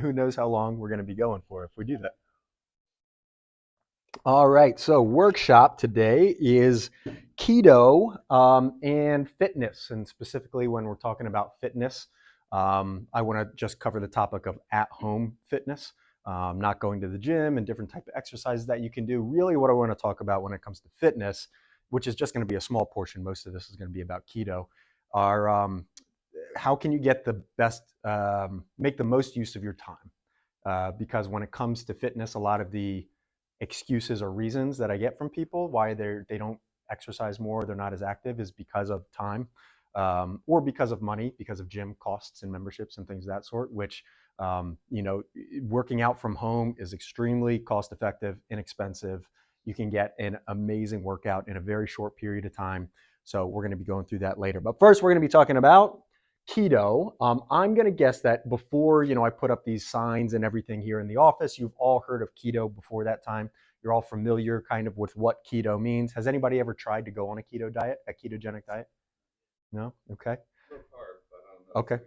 Who knows how long we're going to be going for if we do that. All right, so workshop today is keto and fitness, and specifically when we're talking about fitness, I want to just cover the topic of at-home fitness, not going to the gym and different type of exercises that you can do. Really, what I want to talk about when it comes to fitness, which is just going to be a small portion. Most of this is going to be about keto. Are how can you get the best, make the most use of your time? Because when it comes to fitness, a lot of the excuses or reasons that I get from people why they don't exercise more, they're not as active, is because of time, or because of money, because of gym costs and memberships and things of that sort. Which working out from home is extremely cost effective, inexpensive. You can get an amazing workout in a very short period of time. So we're going to be going through that later. But first, we're going to be talking about keto. I'm going to guess that before I put up these signs and everything here in the office, you've all heard of keto before that time. You're all familiar kind of with what keto means. Has anybody ever tried to go on a keto diet, a ketogenic diet? No? Okay. Okay.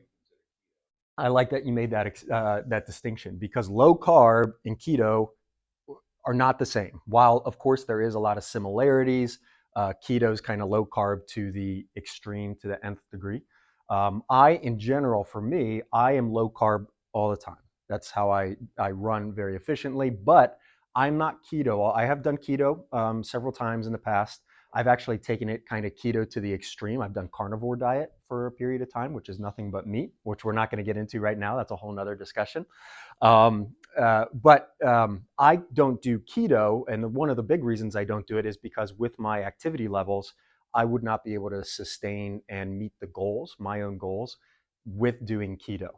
I like that you made that distinction, because low carb and keto are not the same. While of course there is a lot of similarities, keto is kind of low carb to the extreme, to the nth degree. In general, for me, I am low carb all the time. That's how I run very efficiently, but I'm not keto. I have done keto several times in the past. I've actually taken it kind of keto to the extreme. I've done carnivore diet for a period of time, which is nothing but meat, which we're not going to get into right now. That's a whole nother discussion. But I don't do keto, and one of the big reasons I don't do it is because with my activity levels, I would not be able to sustain and meet the goals, my own goals, with doing keto.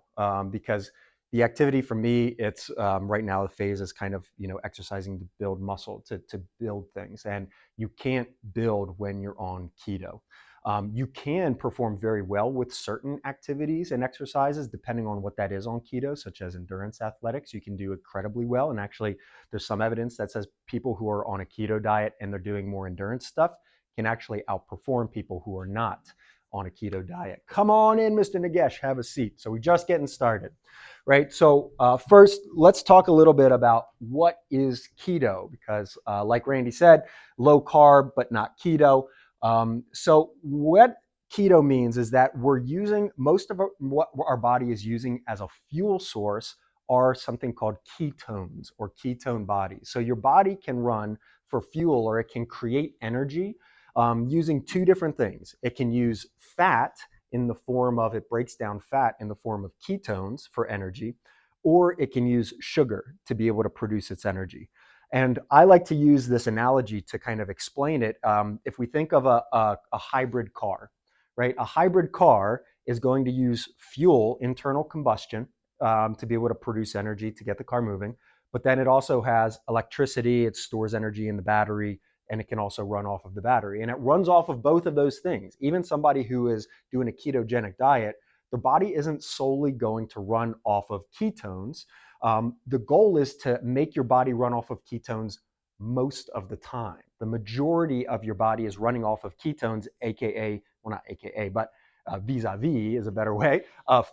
Because the activity for me, it's right now the phase is kind of exercising to build muscle, to build things, and you can't build when you're on keto. You can perform very well with certain activities and exercises, depending on what that is on keto, such as endurance athletics. You can do incredibly well. And actually, there's some evidence that says people who are on a keto diet and they're doing more endurance stuff can actually outperform people who are not on a keto diet. Come on in, Mr. Nagesh, have a seat. So we're just getting started, right? So first, let's talk a little bit about what is keto, because like Randy said, low carb, but not keto. So what keto means is that we're using most of what our body is using as a fuel source are something called ketones, or ketone bodies. So your body can run for fuel, or it can create energy using two different things. It can use fat in the form of, it breaks down fat in the form of ketones for energy, or it can use sugar to be able to produce its energy. And I like to use this analogy to kind of explain it. If we think of a hybrid car, right? A hybrid car is going to use fuel, internal combustion, to be able to produce energy to get the car moving. But then it also has electricity, it stores energy in the battery, and it can also run off of the battery. And it runs off of both of those things. Even somebody who is doing a ketogenic diet, their body isn't solely going to run off of ketones. The goal is to make your body run off of ketones most of the time. The majority of your body is running off of ketones, aka, well, not aka, but vis-a-vis is a better way,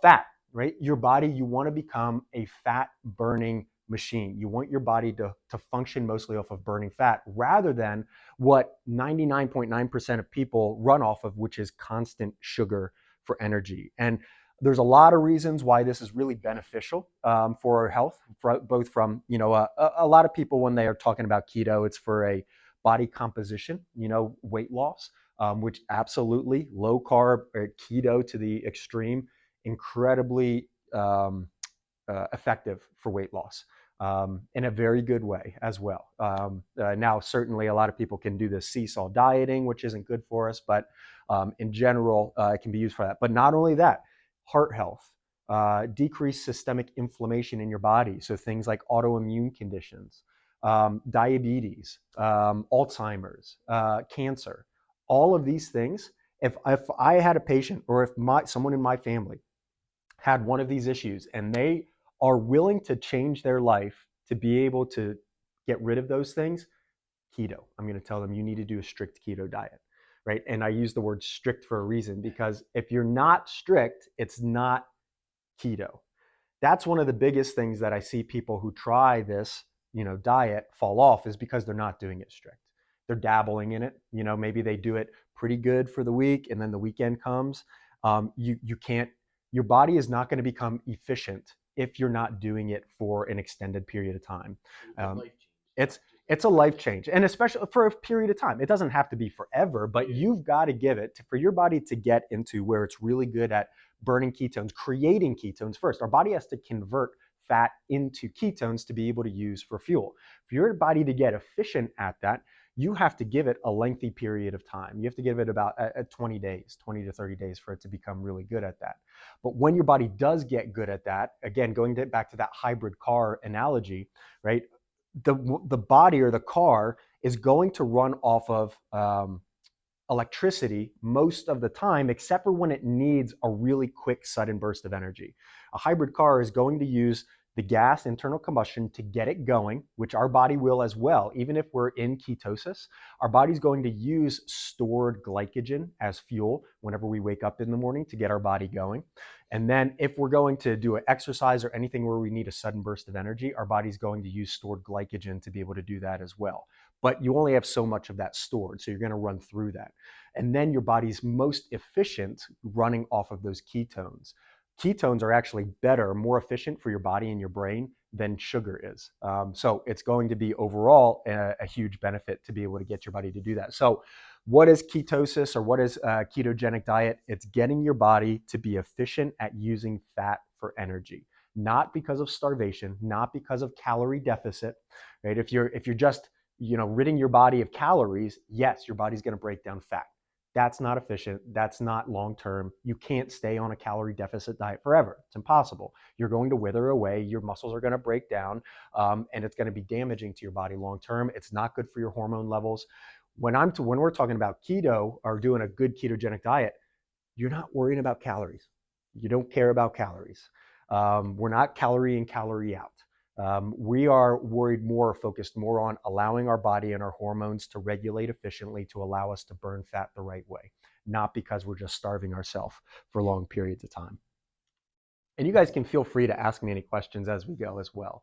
fat, right? Your body, you want to become a fat burning machine. You want your body to function mostly off of burning fat, rather than what 99.9% of people run off of, which is constant sugar for energy. And there's a lot of reasons why this is really beneficial for our health, both from, a lot of people, when they are talking about keto, it's for a body composition, weight loss, which absolutely low carb, keto to the extreme, incredibly effective for weight loss. In a very good way as well. Now, certainly a lot of people can do this seesaw dieting, which isn't good for us, but in general, it can be used for that. But not only that, heart health, decreased systemic inflammation in your body. So things like autoimmune conditions, diabetes, Alzheimer's, cancer, all of these things. If I had a patient, or if someone in my family had one of these issues, and they are willing to change their life to be able to get rid of those things, keto. I'm going to tell them you need to do a strict keto diet, right? And I use the word strict for a reason, because if you're not strict, it's not keto. That's one of the biggest things that I see people who try this, diet fall off, is because they're not doing it strict. They're dabbling in it. Maybe they do it pretty good for the week, and then the weekend comes. You can't. Your body is not going to become efficient if you're not doing it for an extended period of time. Um, it's it's a life change, and especially for a period of time. It doesn't have to be forever, but you've got to give it for your body to get into where it's really good at burning ketones, creating ketones first. Our body has to convert fat into ketones to be able to use for fuel. For your body to get efficient at that, you have to give it a lengthy period of time. You have to give it about 20 days, 20 to 30 days for it to become really good at that. But when your body does get good at that, again, going back to that hybrid car analogy, right? The body or the car is going to run off of electricity most of the time, except for when it needs a really quick sudden burst of energy. A hybrid car is going to use the gas internal combustion to get it going, which our body will as well. Even if we're in ketosis, our body's going to use stored glycogen as fuel whenever we wake up in the morning to get our body going. And then if we're going to do an exercise or anything where we need a sudden burst of energy, our body's going to use stored glycogen to be able to do that as well. But you only have so much of that stored, so you're going to run through that. And then your body's most efficient running off of those ketones. Ketones are actually better, more efficient for your body and your brain than sugar is. So it's going to be overall a huge benefit to be able to get your body to do that. So what is ketosis, or what is a ketogenic diet? It's getting your body to be efficient at using fat for energy, not because of starvation, not because of calorie deficit, right? If you're just ridding your body of calories, yes, your body's going to break down fat. That's not efficient. That's not long-term. You can't stay on a calorie deficit diet forever. It's impossible. You're going to wither away. Your muscles are going to break down, and it's going to be damaging to your body long-term. It's not good for your hormone levels. When we're talking about keto or doing a good ketogenic diet, you're not worrying about calories. You don't care about calories. We're not calorie in, calorie out. We are focused more on allowing our body and our hormones to regulate efficiently to allow us to burn fat the right way, not because we're just starving ourselves for long periods of time. And you guys can feel free to ask me any questions as we go as well.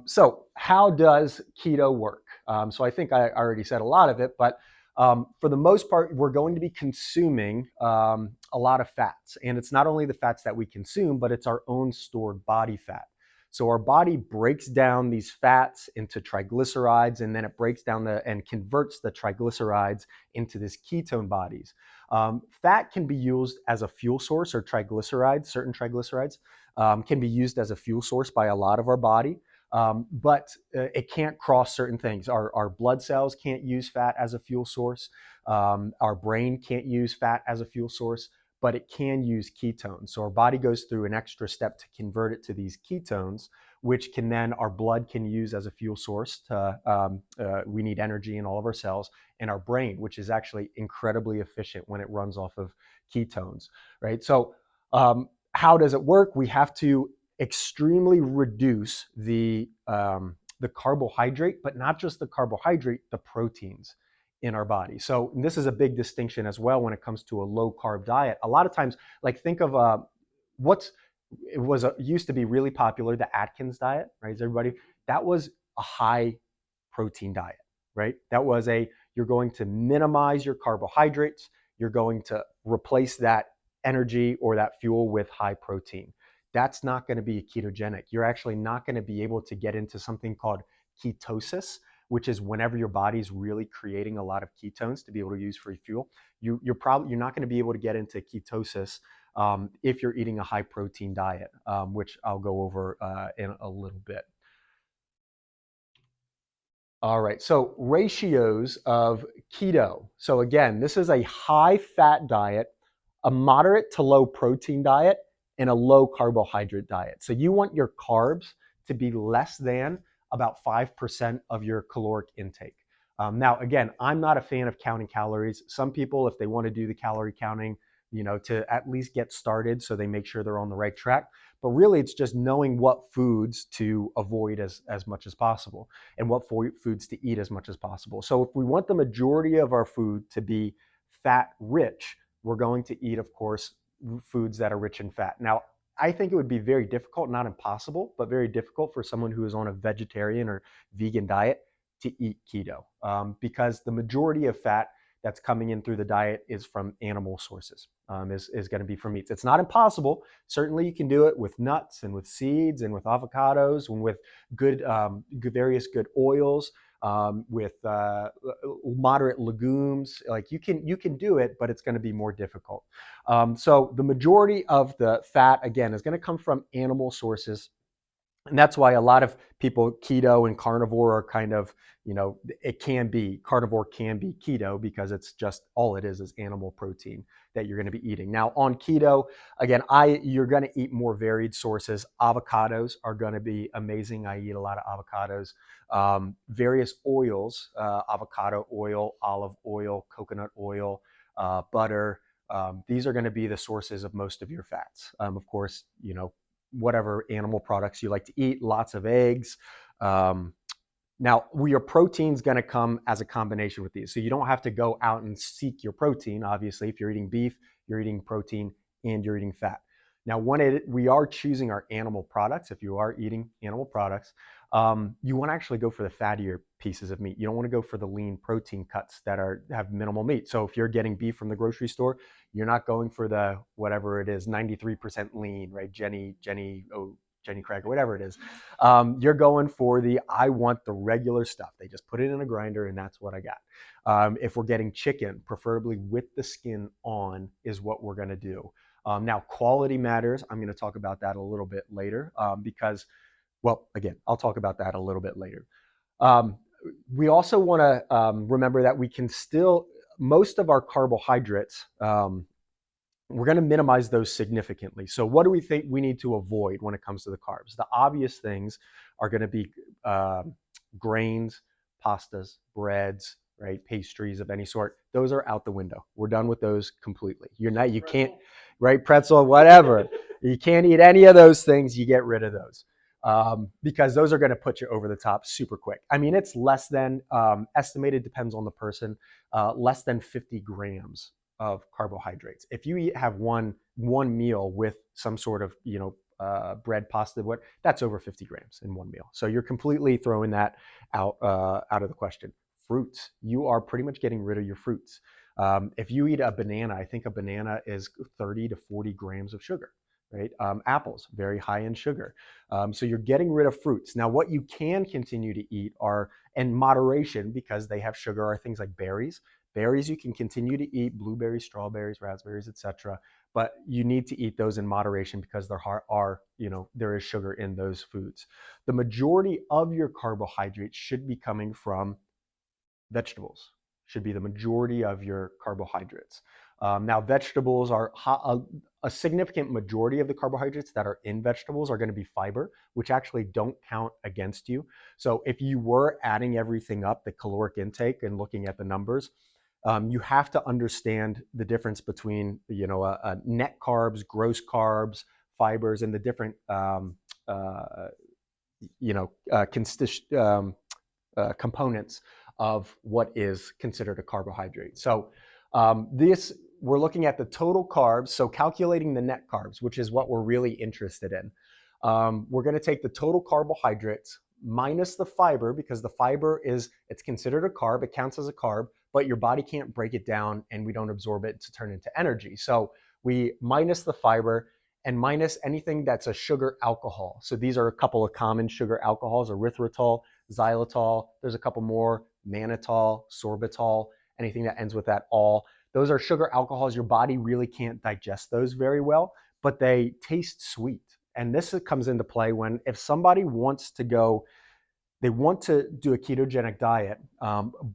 So how does keto work? So I think I already said a lot of it, but for the most part, we're going to be consuming a lot of fats. And it's not only the fats that we consume, but it's our own stored body fat. So our body breaks down these fats into triglycerides, and then it breaks down and converts the triglycerides into these ketone bodies. Fat can be used as a fuel source, or triglycerides, certain triglycerides can be used as a fuel source by a lot of our body. But it can't cross certain things. Our blood cells can't use fat as a fuel source. Our brain can't use fat as a fuel source, but it can use ketones. So our body goes through an extra step to convert it to these ketones, which can then our blood can use as a fuel source. We need energy in all of our cells, and our brain, which is actually incredibly efficient when it runs off of ketones, right? So how does it work? We have to extremely reduce the carbohydrate, but not just the carbohydrate, the proteins in our body. So this is a big distinction as well when it comes to a low carb diet. A lot of times, like think of used to be really popular, the Atkins diet, right? Is everybody, that was a high protein diet, right? You're going to minimize your carbohydrates. You're going to replace that energy or that fuel with high protein. That's not going to be ketogenic. You're actually not going to be able to get into something called ketosis, which is whenever your body's really creating a lot of ketones to be able to use for fuel. You're not going to be able to get into ketosis if you're eating a high protein diet, which I'll go over in a little bit. All right, so ratios of keto. So again, this is a high fat diet, a moderate to low protein diet, and a low carbohydrate diet. So you want your carbs to be less than about 5% of your caloric intake. Now, again, I'm not a fan of counting calories. Some people, if they want to do the calorie counting, to at least get started so they make sure they're on the right track. But really, it's just knowing what foods to avoid as much as possible and what foods to eat as much as possible. So if we want the majority of our food to be fat rich, we're going to eat, of course, foods that are rich in fat. Now, I think it would be very difficult, not impossible, but very difficult for someone who is on a vegetarian or vegan diet to eat keto, because the majority of fat that's coming in through the diet is from animal sources, is going to be from meats. It's not impossible. Certainly you can do it with nuts and with seeds and with avocados and with various good oils, with moderate legumes. Like you can do it, but it's going to be more difficult. So the majority of the fat, again, is going to come from animal sources. And that's why a lot of people, keto and carnivore, are kind of, it can be, carnivore can be keto, because it's just, all it is animal protein that you're going to be eating. Now on keto, again, you're going to eat more varied sources. Avocados are going to be amazing. I eat a lot of avocados. Various oils, avocado oil, olive oil, coconut oil, butter. These are going to be the sources of most of your fats. Of course, whatever animal products you like to eat, lots of eggs. Now, your protein's going to come as a combination with these. So you don't have to go out and seek your protein. Obviously, if you're eating beef, you're eating protein and you're eating fat. Now, when we are choosing our animal products, if you are eating animal products, you want to actually go for the fattier pieces of meat. You don't want to go for the lean protein cuts that have minimal meat. So if you're getting beef from the grocery store, you're not going for the, whatever it is, 93% lean, right? Jenny Craig or whatever it is. You're going for I want the regular stuff. They just put it in a grinder and that's what I got. If we're getting chicken, preferably with the skin on, is what we're going to do. Now, quality matters. I'm going to talk about that a little bit later, because, well, again, I'll talk about that a little bit later. We also want to remember that we can still, most of our carbohydrates, we're going to minimize those significantly. So what do we think we need to avoid when it comes to the carbs? The obvious things are going to be grains, pastas, breads, right? Pastries of any sort. Those are out the window. We're done with those completely. You can't, right? Pretzel, whatever. You can't eat any of those things. You get rid of those. Because those are going to put you over the top super quick. I mean, it's less than, estimated, depends on the person, less than 50 grams of carbohydrates. If you have one meal with some sort of, bread, pasta, that's over 50 grams in one meal. So you're completely throwing that out of the question. Fruits, you are pretty much getting rid of your fruits. If you eat a banana, I think a banana is 30 to 40 grams of sugar. Right? Apples, very high in sugar. So you're getting rid of fruits. Now, what you can continue to eat are, in moderation, because they have sugar, are things like berries. Berries you can continue to eat, blueberries, strawberries, raspberries, etc. But you need to eat those in moderation, because there is sugar in those foods. The majority of your carbohydrates should be coming from vegetables. Should be the majority of your carbohydrates. Now, vegetables are a significant majority of the carbohydrates that are in vegetables are going to be fiber, which actually don't count against you. So if you were adding everything up, the caloric intake, and looking at the numbers, you have to understand the difference between, net carbs, gross carbs, fibers, and the different, components of what is considered a carbohydrate. So we're looking at the total carbs, so calculating the net carbs, which is what we're really interested in. We're going to take the total carbohydrates minus the fiber, because the fiber it's considered a carb, it counts as a carb, but your body can't break it down and we don't absorb it to turn into energy. So we minus the fiber and minus anything that's a sugar alcohol. So these are a couple of common sugar alcohols: erythritol, xylitol. There's a couple more: mannitol, sorbitol, anything that ends with that "all." Those are sugar alcohols. Your body really can't digest those very well, but they taste sweet. And this comes into play if somebody wants to they want to do a ketogenic diet,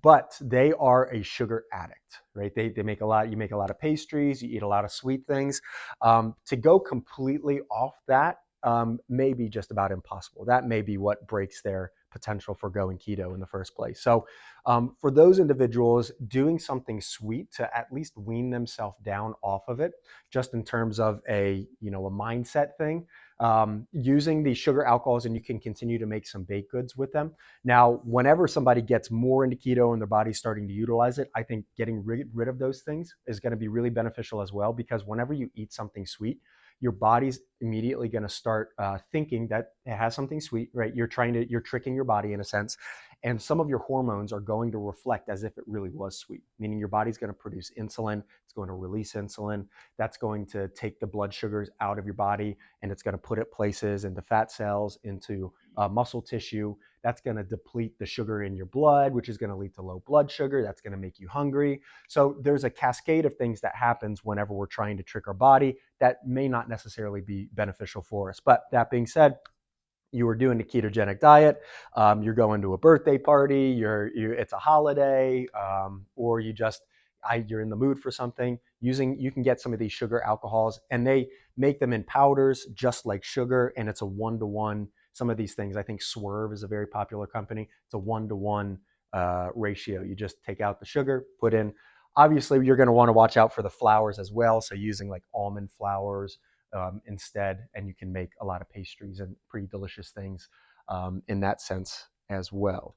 but they are a sugar addict, right? You make a lot of pastries, you eat a lot of sweet things. To go completely off that may be just about impossible. That may be what breaks their potential for going keto in the first place. So for those individuals, doing something sweet to at least wean themselves down off of it, just in terms of a mindset thing, using the sugar alcohols, and you can continue to make some baked goods with them. Now, whenever somebody gets more into keto and their body's starting to utilize it, I think getting rid of those things is going to be really beneficial as well, because whenever you eat something sweet, your body's immediately going to start thinking that it has something sweet, right? You're tricking your body in a sense. And some of your hormones are going to reflect as if it really was sweet, meaning your body's going to produce insulin. It's going to release insulin. That's going to take the blood sugars out of your body, and it's going to put it places into fat cells, into muscle tissue. That's going to deplete the sugar in your blood, which is going to lead to low blood sugar. That's going to make you hungry. So there's a cascade of things that happens whenever we're trying to trick our body that may not necessarily be beneficial for us. But that being said, you were doing the ketogenic diet, you're going to a birthday party, it's a holiday, or you're in the mood for something. You can get some of these sugar alcohols, and they make them in powders just like sugar, and it's a 1-to-1. Some of these things, I think Swerve is a very popular company. It's a 1-to-1 ratio. You just take out the sugar, put in. Obviously, you're going to want to watch out for the flours as well. So using like almond flours instead, and you can make a lot of pastries and pretty delicious things in that sense as well.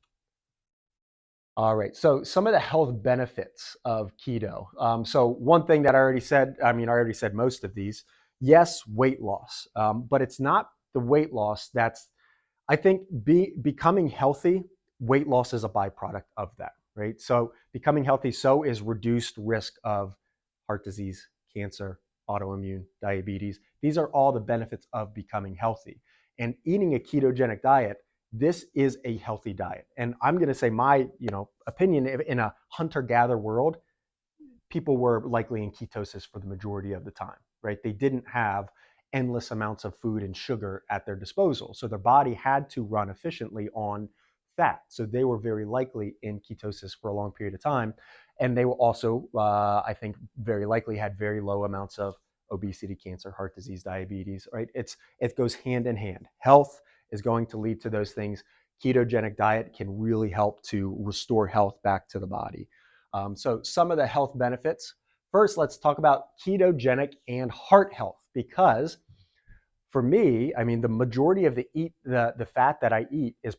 All right, so some of the health benefits of keto. So one thing that I already said, I already said most of these. Yes, weight loss, but it's not the weight loss that's, I think becoming healthy, weight loss is a byproduct of that, right? So becoming healthy, so is reduced risk of heart disease, cancer, autoimmune, diabetes. These are all the benefits of becoming healthy. And eating a ketogenic diet, this is a healthy diet. And I'm going to say my, opinion, in a hunter-gatherer world, people were likely in ketosis for the majority of the time, right? They didn't have endless amounts of food and sugar at their disposal. So their body had to run efficiently on fat. So they were very likely in ketosis for a long period of time. And they were also, I think, very likely had very low amounts of obesity, cancer, heart disease, diabetes, right? It goes hand in hand. Health is going to lead to those things. Ketogenic diet can really help to restore health back to the body. So some of the health benefits. First, let's talk about ketogenic and heart health, because for me, the majority of the fat that I eat is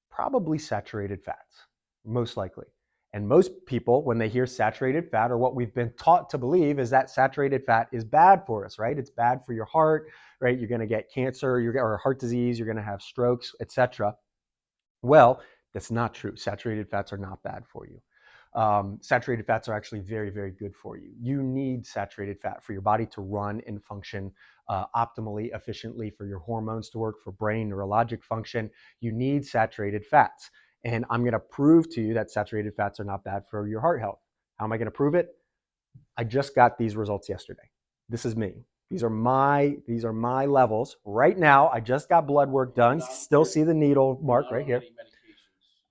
probably saturated fats, most likely. And most people, when they hear saturated fat, or what we've been taught to believe, is that saturated fat is bad for us, right? It's bad for your heart, right? You're going to get cancer, or heart disease, you're going to have strokes, etc. Well, that's not true. Saturated fats are not bad for you. Saturated fats are actually very, very good for you. You need saturated fat for your body to run and function optimally, efficiently, for your hormones to work, for brain neurologic function. You need saturated fats. And I'm going to prove to you that saturated fats are not bad for your heart health. How am I going to prove it? I just got these results yesterday. This is me. These are my levels right now. I just got blood work done. Still see the needle mark right here.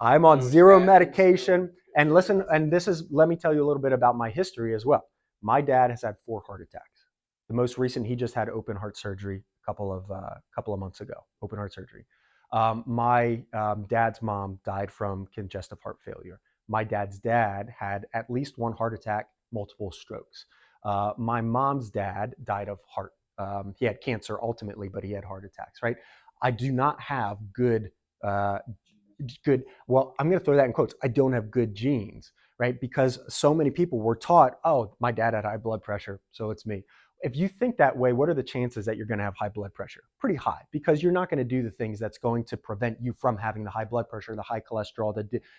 I'm on zero medication. And listen, and let me tell you a little bit about my history as well. My dad has had 4 heart attacks. The most recent, he just had open heart surgery a couple of months ago. Open heart surgery. My dad's mom died from congestive heart failure. My dad's dad had at least 1 heart attack, multiple strokes. My mom's dad died of heart. He had cancer ultimately, but he had heart attacks. Right? I do not have good. Well, I'm going to throw that in quotes. I don't have good genes, right? Because so many people were taught, oh, my dad had high blood pressure, so it's me. If you think that way, what are the chances that you're going to have high blood pressure? Pretty high, because you're not going to do the things that's going to prevent you from having the high blood pressure, the high cholesterol,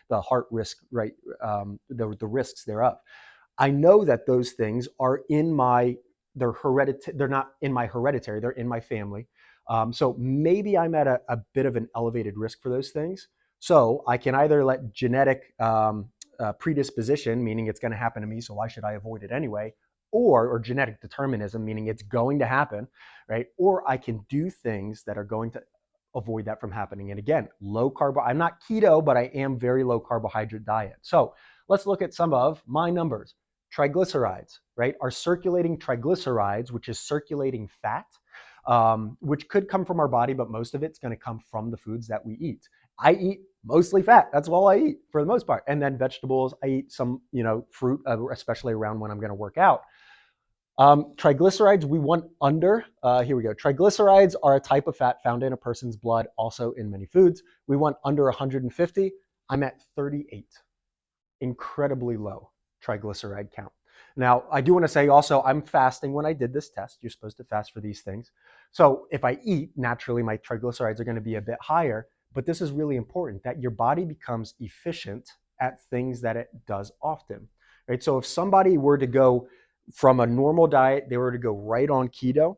the heart risk, right? The risks thereof. I know that those things are they're hereditary. They're not in my hereditary. They're in my family. So maybe I'm at a bit of an elevated risk for those things. So I can either let genetic predisposition, meaning it's going to happen to me, so why should I avoid it anyway, or genetic determinism, meaning it's going to happen, right? Or I can do things that are going to avoid that from happening. And again, low carb. I'm not keto, but I am very low carbohydrate diet. So let's look at some of my numbers. Triglycerides, right? Our circulating triglycerides, which is circulating fat, which could come from our body, but most of it's going to come from the foods that we eat. I eat mostly fat. That's all I eat for the most part. And then vegetables, I eat some, fruit, especially around when I'm going to work out. Triglycerides, we want under, here we go. Triglycerides are a type of fat found in a person's blood, also in many foods. We want under 150. I'm at 38. Incredibly low triglyceride count. Now, I do want to say also, I'm fasting when I did this test. You're supposed to fast for these things. So if I eat, naturally my triglycerides are going to be a bit higher. But this is really important, that your body becomes efficient at things that it does often, right? So if somebody were to go from a normal diet, they were to go right on keto,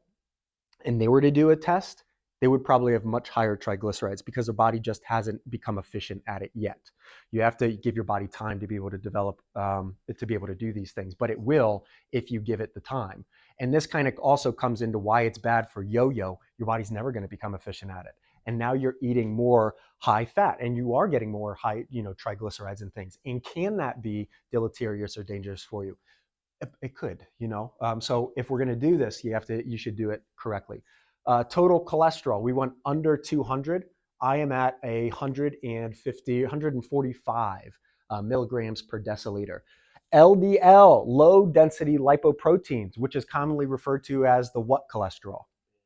and they were to do a test, they would probably have much higher triglycerides because their body just hasn't become efficient at it yet. You have to give your body time to be able to develop, to be able to do these things, but it will if you give it the time. And this kind of also comes into why it's bad for yo-yo. Your body's never going to become efficient at it. And now you're eating more high fat and you are getting more high, triglycerides and things. And can that be deleterious or dangerous for you? It could, So if we're going to do this, you should do it correctly. Total cholesterol, we want under 200. I am at 145 milligrams per deciliter. LDL, low density lipoproteins, which is commonly referred to as the what cholesterol?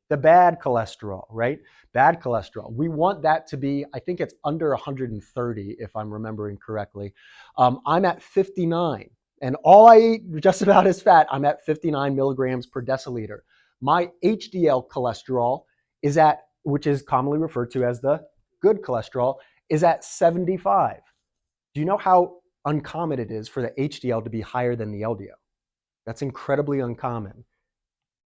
The bad cholesterol, right? Bad cholesterol. We want that to be, I think it's under 130, if I'm remembering correctly. I'm at 59. And all I eat just about is fat. I'm at 59 milligrams per deciliter. My HDL cholesterol is at, which is commonly referred to as the good cholesterol, is at 75. Do you know how uncommon it is for the HDL to be higher than the LDL? That's incredibly uncommon.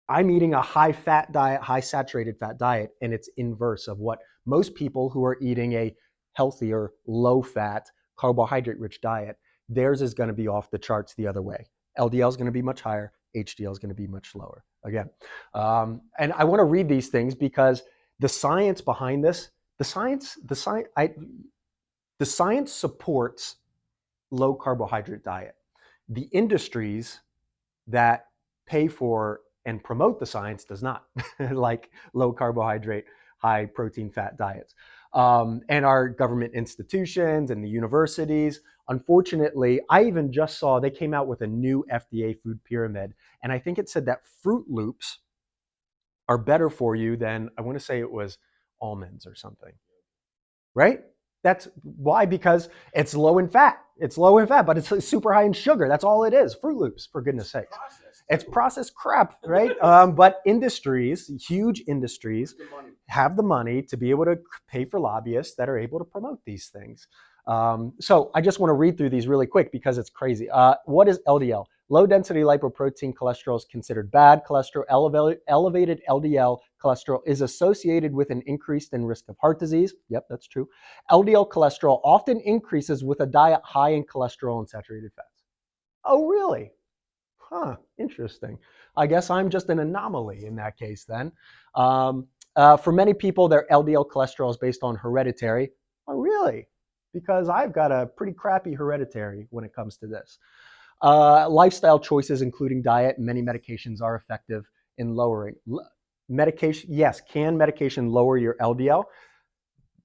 I'm eating a high fat diet, high saturated fat diet, and it's inverse of what most people who are eating a healthier, low fat, carbohydrate rich diet, theirs is going to be off the charts the other way. LDL is going to be much higher, HDL is going to be much lower. Again, and I want to read these things because the science behind this, the science supports low carbohydrate diet. The industries that pay for and promote the science does not, like low carbohydrate, high protein fat diets. And our government institutions and the universities, unfortunately, I even just saw they came out with a new FDA food pyramid. And I think it said that Fruit Loops are better for you than, I want to say it was almonds or something, right? That's why, because it's low in fat. It's low in fat, but it's super high in sugar. That's all it is. Fruit Loops, for goodness sakes. It's processed crap, right? But industries, huge industries, have the money to be able to pay for lobbyists that are able to promote these things. So I just want to read through these really quick because it's crazy. What is LDL? Low density lipoprotein cholesterol is considered bad cholesterol. Elevated LDL cholesterol is associated with an increase in risk of heart disease. Yep, that's true. LDL cholesterol often increases with a diet high in cholesterol and saturated fats. Oh, really? Huh, interesting. I guess I'm just an anomaly in that case then. For many people, their LDL cholesterol is based on hereditary. Oh, really? Because I've got a pretty crappy hereditary when it comes to this. Lifestyle choices, including diet and many medications, are effective in lowering. Medication, yes, can medication lower your LDL?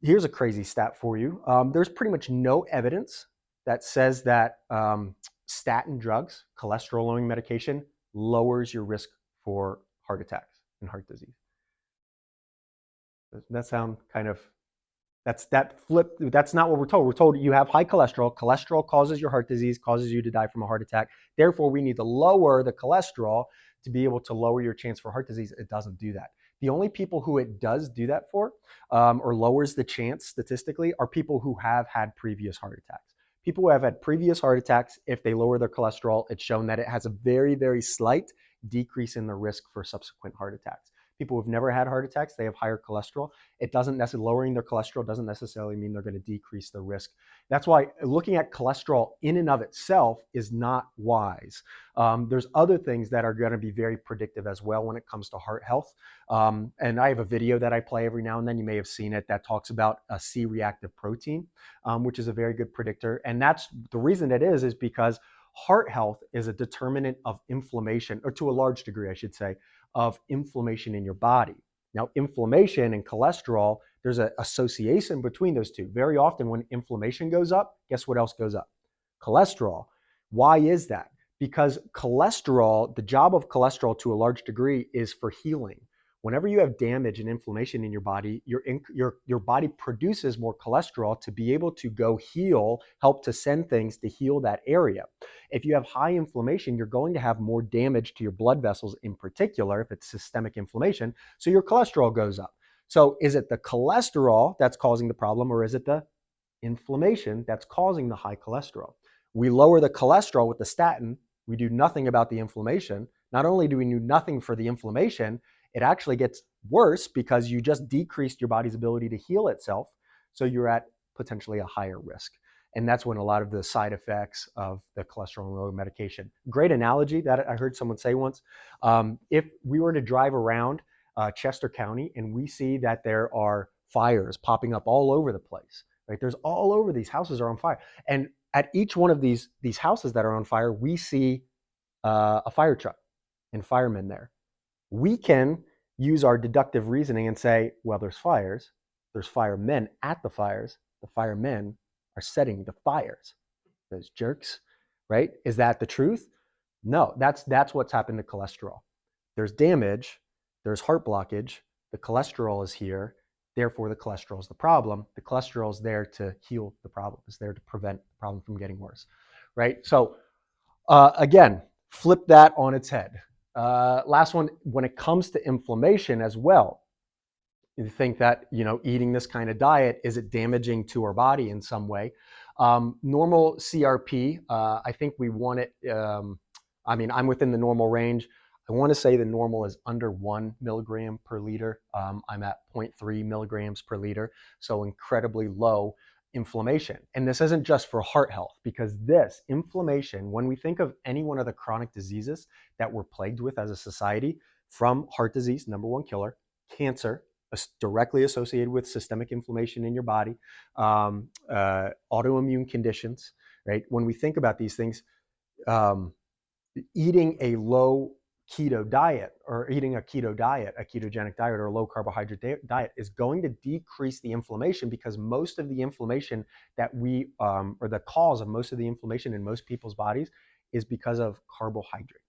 Here's a crazy stat for you. There's pretty much no evidence that says that statin drugs, cholesterol-lowering medication, lowers your risk for heart attacks and heart disease. Doesn't that sound kind of, that's not what we're told. We're told you have high cholesterol. Cholesterol causes your heart disease, causes you to die from a heart attack. Therefore, we need to lower the cholesterol to be able to lower your chance for heart disease. It doesn't do that. The only people who it does do that for, or lowers the chance statistically, are people who have had previous heart attacks. People who have had previous heart attacks, if they lower their cholesterol, it's shown that it has a very, very slight decrease in the risk for subsequent heart attacks. People who've never had heart attacks, they have higher cholesterol. It doesn't necessarily, lowering their cholesterol doesn't necessarily mean they're going to decrease the risk. That's why looking at cholesterol in and of itself is not wise. There's other things that are going to be very predictive as well when it comes to heart health. And I have a video that I play every now and then, you may have seen it, that talks about a C-reactive protein, which is a very good predictor. And that's the reason it is because heart health is a determinant of inflammation, or to a large degree, I should say, of inflammation in your body. Now, inflammation and cholesterol, there's an association between those two. Very often when inflammation goes up, guess what else goes up? Cholesterol. Why is that? Because cholesterol, the job of cholesterol to a large degree is for healing. Whenever you have damage and inflammation in your body, your body produces more cholesterol to be able to go heal, help to send things to heal that area. If you have high inflammation, you're going to have more damage to your blood vessels in particular, if it's systemic inflammation, so your cholesterol goes up. So is it the cholesterol that's causing the problem, or is it the inflammation that's causing the high cholesterol? We lower the cholesterol with the statin. We do nothing about the inflammation. Not only do we do nothing for the inflammation, it actually gets worse because you just decreased your body's ability to heal itself. So you're at potentially a higher risk. And that's when a lot of the side effects of the cholesterol lowering medication. Great analogy that I heard someone say once. If we were to drive around Chester County and we see that there are fires popping up all over the place, right? There's all over, these houses are on fire. And at each one of these houses that are on fire, we see a fire truck and firemen there. We can use our deductive reasoning and say, well, there's fires, there's firemen at the fires, the firemen are setting the fires, those jerks, right? Is that the truth? No, that's what's happened to cholesterol. There's damage, there's heart blockage, the cholesterol is here, therefore the cholesterol is the problem. The cholesterol is there to heal the problem, it's there to prevent the problem from getting worse, right? So again, flip that on its head. Last one, when it comes to inflammation as well, you think that, eating this kind of diet, is it damaging to our body in some way? Normal CRP, I think we want it, I'm within the normal range. I want to say the normal is under 1 milligram per liter. I'm at 0.3 milligrams per liter, so incredibly low inflammation. And this isn't just for heart health, because this inflammation, when we think of any one of the chronic diseases that we're plagued with as a society, from heart disease, number one killer, cancer, directly associated with systemic inflammation in your body, autoimmune conditions, right? When we think about these things, eating a low keto diet, or eating a keto diet, a ketogenic diet, or a low carbohydrate diet is going to decrease the inflammation, because most of the inflammation that or the cause of most of the inflammation in most people's bodies is because of carbohydrates.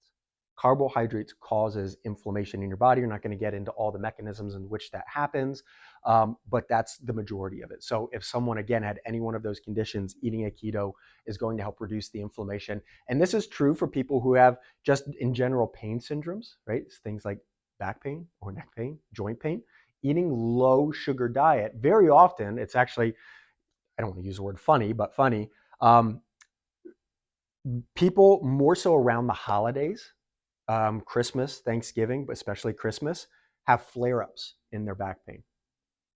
Carbohydrates causes inflammation in your body. You're not going to get into all the mechanisms in which that happens, but that's the majority of it. So if someone, again, had any one of those conditions, eating a keto is going to help reduce the inflammation. And this is true for people who have just in general pain syndromes, right? It's things like back pain or neck pain, joint pain. Eating low sugar diet, very often, it's actually, I don't want to use the word funny, but funny. People more so around the holidays, Christmas, Thanksgiving, but especially Christmas, have flare-ups in their back pain.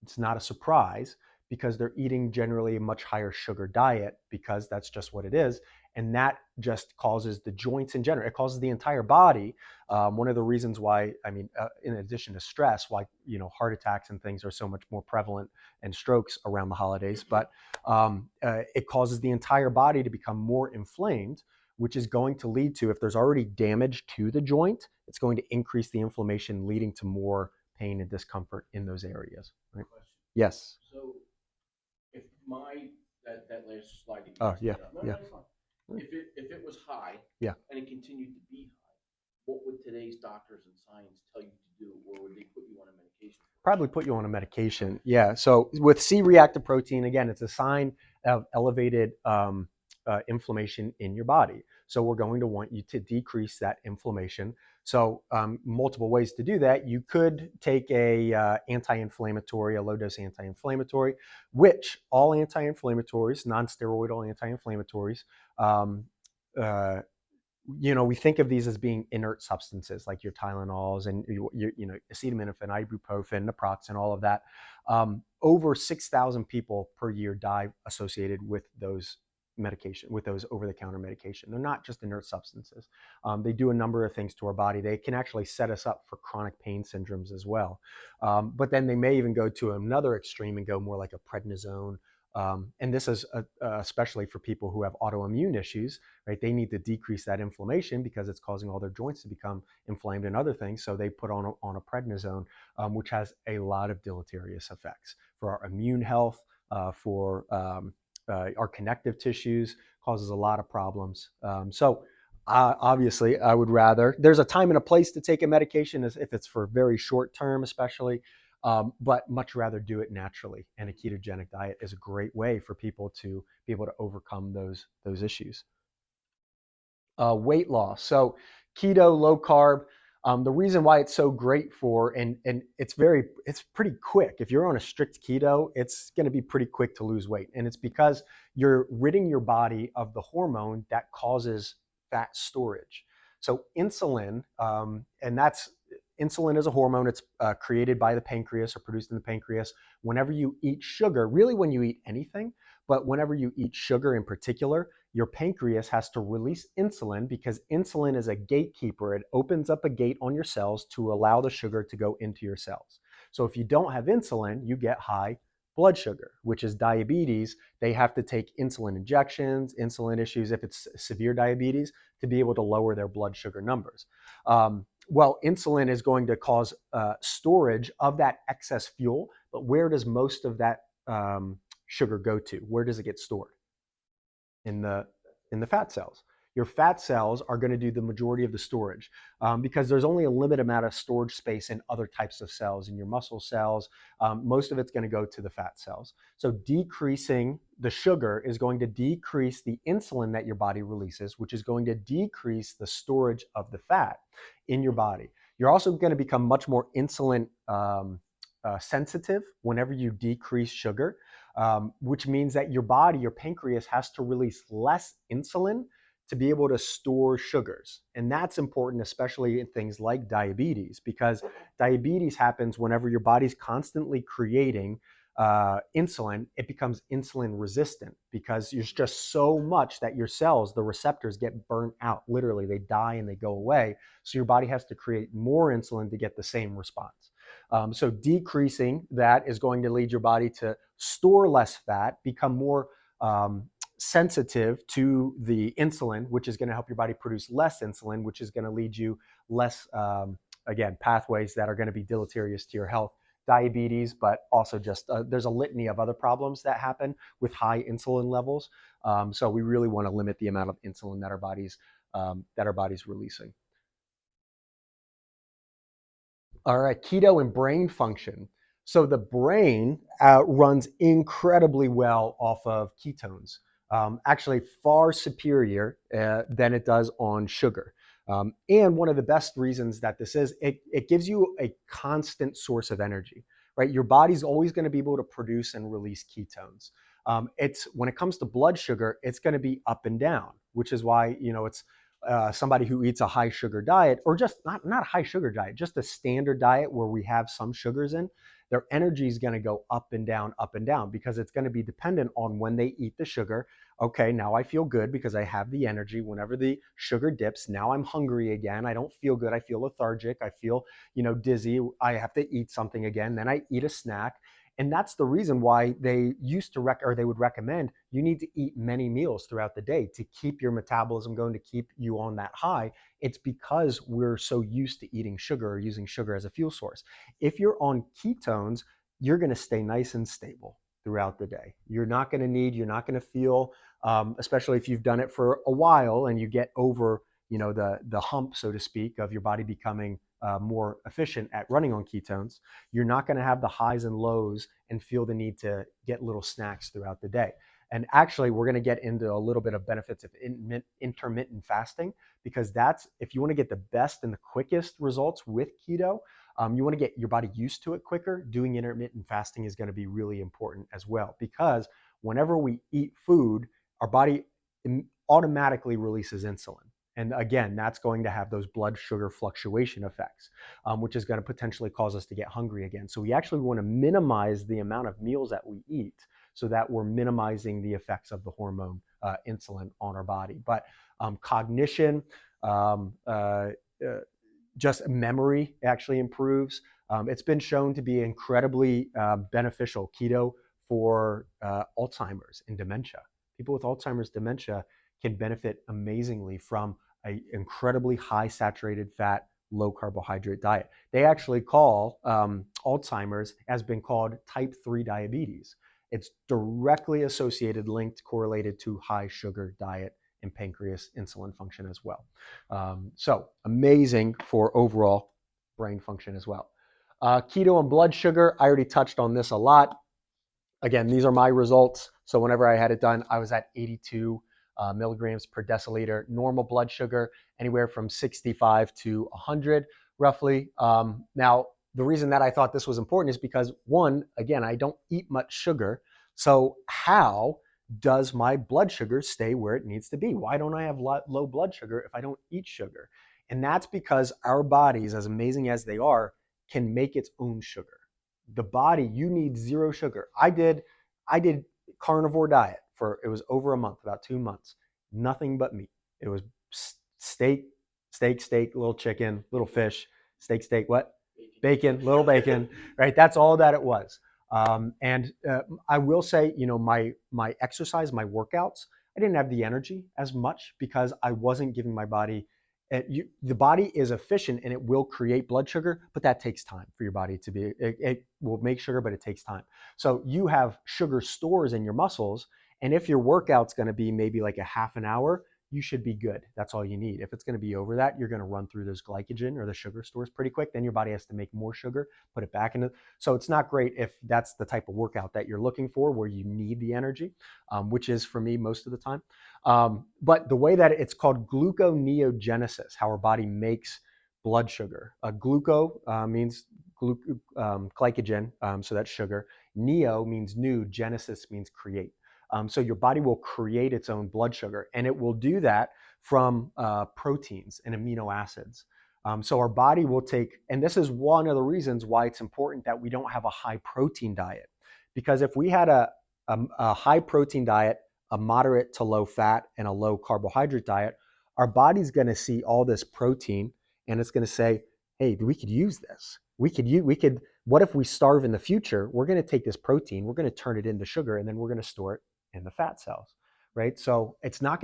It's not a surprise, because they're eating generally a much higher sugar diet, because that's just what it is. And that just causes the joints in general. It causes the entire body. One of the reasons why, in addition to stress, why, heart attacks and things are so much more prevalent, and strokes around the holidays, but it causes the entire body to become more inflamed, which is going to lead to, if there's already damage to the joint, it's going to increase the inflammation, leading to more pain and discomfort in those areas. Right? Yes. So if that last slide that you Oh, just yeah. laid out, no, Yeah. no, it's fine. If it was high, Yeah. and it continued to be high, what would today's doctors and science tell you to do, or would they put you on a medication? Probably put you on a medication. Yeah. So with C-reactive protein, again, it's a sign of elevated inflammation in your body. So we're going to want you to decrease that inflammation. So multiple ways to do that. You could take a anti-inflammatory, a low-dose anti-inflammatory, which all anti-inflammatories, non-steroidal anti-inflammatories, um, uh, we think of these as being inert substances, like your Tylenols and acetaminophen, ibuprofen, naproxen, all of that. Over 6,000 people per year die associated with those medication, with those over-the-counter medication. They're not just inert substances. They do a number of things to our body. They can actually set us up for chronic pain syndromes as well. But then they may even go to another extreme and go more like a prednisone. And this is especially for people who have autoimmune issues, right? They need to decrease that inflammation, because it's causing all their joints to become inflamed and other things. So they put on a prednisone, which has a lot of deleterious effects for our immune health, for our connective tissues, causes a lot of problems. So Obviously, I would rather. There's a time and a place to take a medication, as if it's for very short term, especially, but much rather do it naturally. And a ketogenic diet is a great way for people to be able to overcome those issues. Weight loss. So keto, low carb. The reason why it's so great for, and it's pretty quick. If you're on a strict keto, it's going to be pretty quick to lose weight, and it's because you're ridding your body of the hormone that causes fat storage. So insulin, and that's insulin is a hormone. It's created by the pancreas or produced in the pancreas. Whenever you eat sugar, really when you eat anything, but whenever you eat sugar in particular, your pancreas has to release insulin because insulin is a gatekeeper. It opens up a gate on your cells to allow the sugar to go into your cells. So if you don't have insulin, you get high blood sugar, which is diabetes. They have to take insulin injections, insulin issues, if it's severe diabetes, to be able to lower their blood sugar numbers. Well, insulin is going to cause storage of that excess fuel, but where does most of that sugar go to? Where does it get stored? in the in the fat cells. Your fat cells are going to do the majority of the storage because there's only a limited amount of storage space in other types of cells, in your muscle cells. Most of it's going to go to the fat cells. So decreasing the sugar is going to decrease the insulin that your body releases, which is going to decrease the storage of the fat in your body. You're also going to become much more insulin sensitive whenever you decrease sugar, which means that your body, your pancreas, has to release less insulin to be able to store sugars. And that's important, especially in things like diabetes, because diabetes happens whenever your body's constantly creating insulin. It becomes insulin resistant because there's just so much that your cells, the receptors, get burnt out. Literally, they die and they go away. So your body has to create more insulin to get the same response. So decreasing that is going to lead your body to store less fat, become more sensitive to the insulin, which is going to help your body produce less insulin, which is going to lead you less, again, pathways that are going to be deleterious to your health, diabetes, but also just there's a litany of other problems that happen with high insulin levels. So we really want to limit the amount of insulin that our body's releasing. All right, keto and brain function. So the brain runs incredibly well off of ketones, actually far superior than it does on sugar. And one of the best reasons that this is, it gives you a constant source of energy, right? Your body's always going to be able to produce and release ketones. It's when it comes to blood sugar, it's going to be up and down, which is why, it's somebody who eats a high sugar diet, or just not a high sugar diet, just a standard diet where we have some sugars in, their energy is going to go up and down because it's going to be dependent on when they eat the sugar. Okay, now I feel good because I have the energy. Whenever the sugar dips, now I'm hungry again. I don't feel good. I feel lethargic. I feel, dizzy. I have to eat something again. Then I eat a snack. And that's the reason why they used to or they would recommend you need to eat many meals throughout the day to keep your metabolism going, to keep you on that high. It's because we're so used to eating sugar or using sugar as a fuel source. If you're on ketones, you're going to stay nice and stable throughout the day. You're not going to feel, especially if you've done it for a while and you get over, the hump, so to speak, of your body becoming more efficient at running on ketones. You're not going to have the highs and lows and feel the need to get little snacks throughout the day. And actually, we're going to get into a little bit of benefits of intermittent fasting, because that's, if you want to get the best and the quickest results with keto, you want to get your body used to it quicker. Doing intermittent fasting is going to be really important as well, because whenever we eat food, our body automatically releases insulin. And again, that's going to have those blood sugar fluctuation effects, which is going to potentially cause us to get hungry again. So we actually want to minimize the amount of meals that we eat so that we're minimizing the effects of the hormone insulin on our body. But cognition, um, uh, uh, just memory actually improves. It's been shown to be incredibly beneficial, keto, for Alzheimer's and dementia. People with Alzheimer's dementia can benefit amazingly from an incredibly high saturated fat, low carbohydrate diet. They actually call Alzheimer's, has been called type 3 diabetes. It's directly associated, linked, correlated to high sugar diet and pancreas insulin function as well. So amazing for overall brain function as well. Keto and blood sugar, I already touched on this a lot. Again, these are my results. So whenever I had it done, I was at 82 milligrams per deciliter. Normal blood sugar, anywhere from 65 to 100 roughly. Now, the reason that I thought this was important is because one, again, I don't eat much sugar. So how does my blood sugar stay where it needs to be? Why don't I have low blood sugar if I don't eat sugar? And that's because our bodies, as amazing as they are, can make its own sugar. The body, you need zero sugar. I did carnivore diet for, it was over a month, about 2 months, nothing but meat. It was steak, steak, little chicken, little fish, steak, what? Bacon, little bacon, right? That's all that it was. And I will say, my exercise, my workouts, I didn't have the energy as much because I wasn't giving my body. The body is efficient and it will create blood sugar, but that takes time for your body to be. It will make sugar, but it takes time. So you have sugar stores in your muscles, and if your workout's going to be maybe like a half an hour, you should be good. That's all you need. If it's going to be over that, you're going to run through those glycogen or the sugar stores pretty quick. Then your body has to make more sugar, put it back into. So it's not great if that's the type of workout that you're looking for, where you need the energy, which is for me most of the time. But the way that it's called gluconeogenesis, how our body makes blood sugar. Gluco means glycogen, so that's sugar. Neo means new, genesis means create. So your body will create its own blood sugar, and it will do that from proteins and amino acids. So our body will take, and this is one of the reasons why it's important that we don't have a high protein diet. Because if we had a high protein diet, a moderate to low fat, and a low carbohydrate diet, our body's going to see all this protein and it's going to say, hey, we could use this. What if we starve in the future? We're going to take this protein, we're going to turn it into sugar, and then we're going to store it in the fat cells, right? So it's not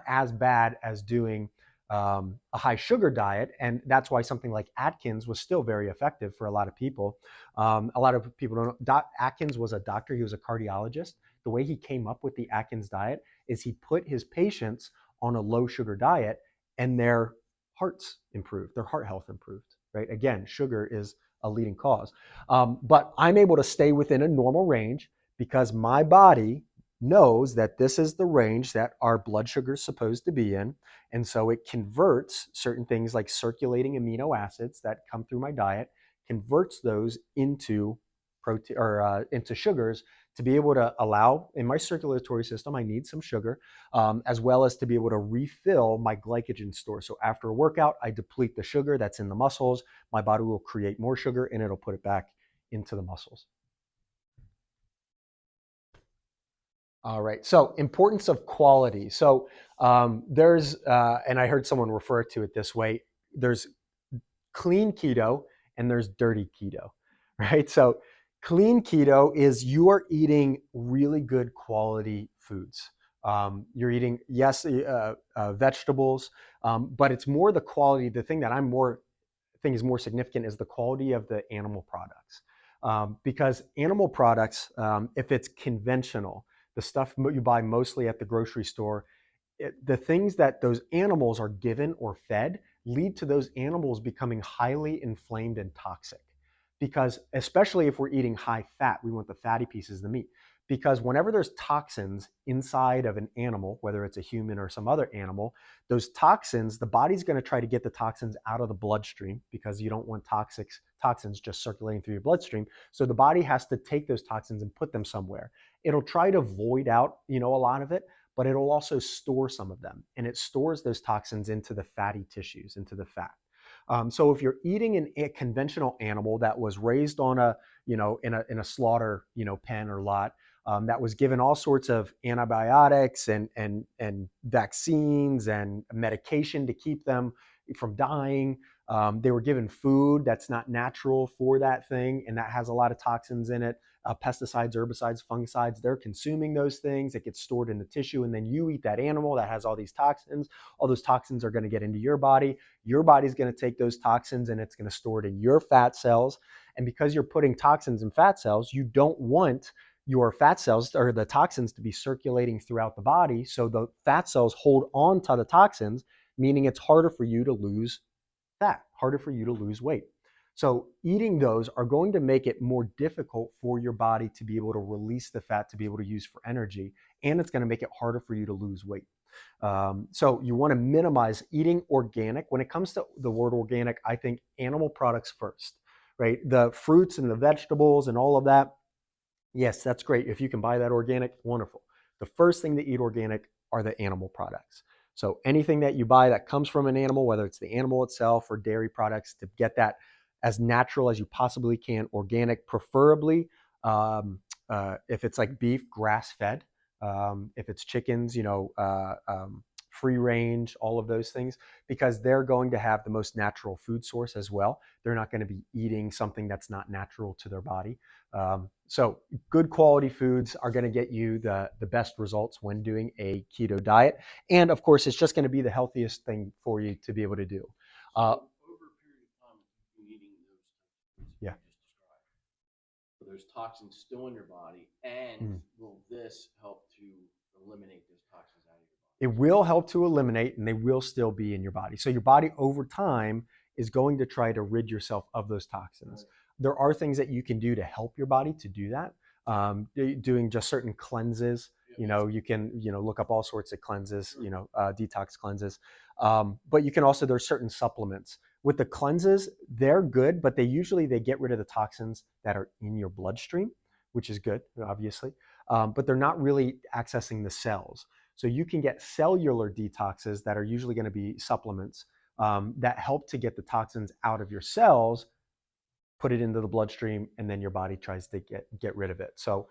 as bad as doing a high sugar diet. And that's why something like Atkins was still very effective for a lot of people. A lot of people don't know. Atkins was a doctor, he was a cardiologist. The way he came up with the Atkins diet is he put his patients on a low sugar diet and their hearts improved, their heart health improved, right? Again, sugar is a leading cause. But I'm able to stay within a normal range because my body knows that this is the range that our blood sugar is supposed to be in. And so it converts certain things like circulating amino acids that come through my diet, converts those into protein or into sugars to be able to allow, in my circulatory system, I need some sugar, as well as to be able to refill my glycogen store. So after a workout, I deplete the sugar that's in the muscles. My body will create more sugar and it'll put it back into the muscles. All right. So importance of quality. So there's, and I heard someone refer to it this way, there's clean keto and there's dirty keto, right? So clean keto is you are eating really good quality foods. You're eating, yes, vegetables, but it's more the quality. The thing that think is more significant is the quality of the animal products. Because animal products, if it's conventional, the stuff you buy mostly at the grocery store, the things that those animals are given or fed lead to those animals becoming highly inflamed and toxic. Because especially if we're eating high fat, we want the fatty pieces of the meat. Because whenever there's toxins inside of an animal, whether it's a human or some other animal, those toxins, the body's going to try to get the toxins out of the bloodstream because you don't want toxins just circulating through your bloodstream. So the body has to take those toxins and put them somewhere. It'll try to void out, a lot of it, but it'll also store some of them, and it stores those toxins into the fatty tissues, into the fat. So if you're eating a conventional animal that was raised on in a slaughter, pen or lot, that was given all sorts of antibiotics and vaccines and medication to keep them from dying. They were given food that's not natural for that thing, and that has a lot of toxins in it. Pesticides, herbicides, fungicides, they're consuming those things. It gets stored in the tissue, and then you eat that animal that has all these toxins. All those toxins are going to get into your body. Your body's going to take those toxins and it's going to store it in your fat cells. And because you're putting toxins in fat cells, you don't want your fat cells or the toxins to be circulating throughout the body. So the fat cells hold on to the toxins, meaning it's harder for you to lose fat, harder for you to lose weight. So eating those are going to make it more difficult for your body to be able to release the fat to be able to use for energy, and it's going to make it harder for you to lose weight. So you want to minimize eating organic. When it comes to the word organic, I think animal products first, right? The fruits and the vegetables and all of that, yes, that's great. If you can buy that organic, wonderful. The first thing to eat organic are the animal products. So anything that you buy that comes from an animal, whether it's the animal itself or dairy products, to get that as natural as you possibly can, organic, preferably. Um, if it's like beef, grass fed. If it's chickens, free range, all of those things, because they're going to have the most natural food source as well. They're not going to be eating something that's not natural to their body. So good quality foods are going to get you the best results when doing a keto diet. And of course, it's just going to be the healthiest thing for you to be able to do. So Uh, over a period of time, if you've been eating those types of foods that yeah. you just described, so there's toxins still in your body, and Mm. will this help to eliminate those toxins out of your body? It will help to eliminate, and they will still be in your body. So your body over time is going to try to rid yourself of those toxins. Right. There are things that you can do to help your body to do that. Doing just certain cleanses. Yeah. You can look up all sorts of cleanses. Sure. Detox cleanses. But you can also, there's certain supplements with the cleanses. They're good, but they get rid of the toxins that are in your bloodstream, which is good, obviously. But they're not really accessing the cells. So you can get cellular detoxes that are usually going to be supplements that help to get the toxins out of your cells, put it into the bloodstream, and then your body tries to get rid of it. So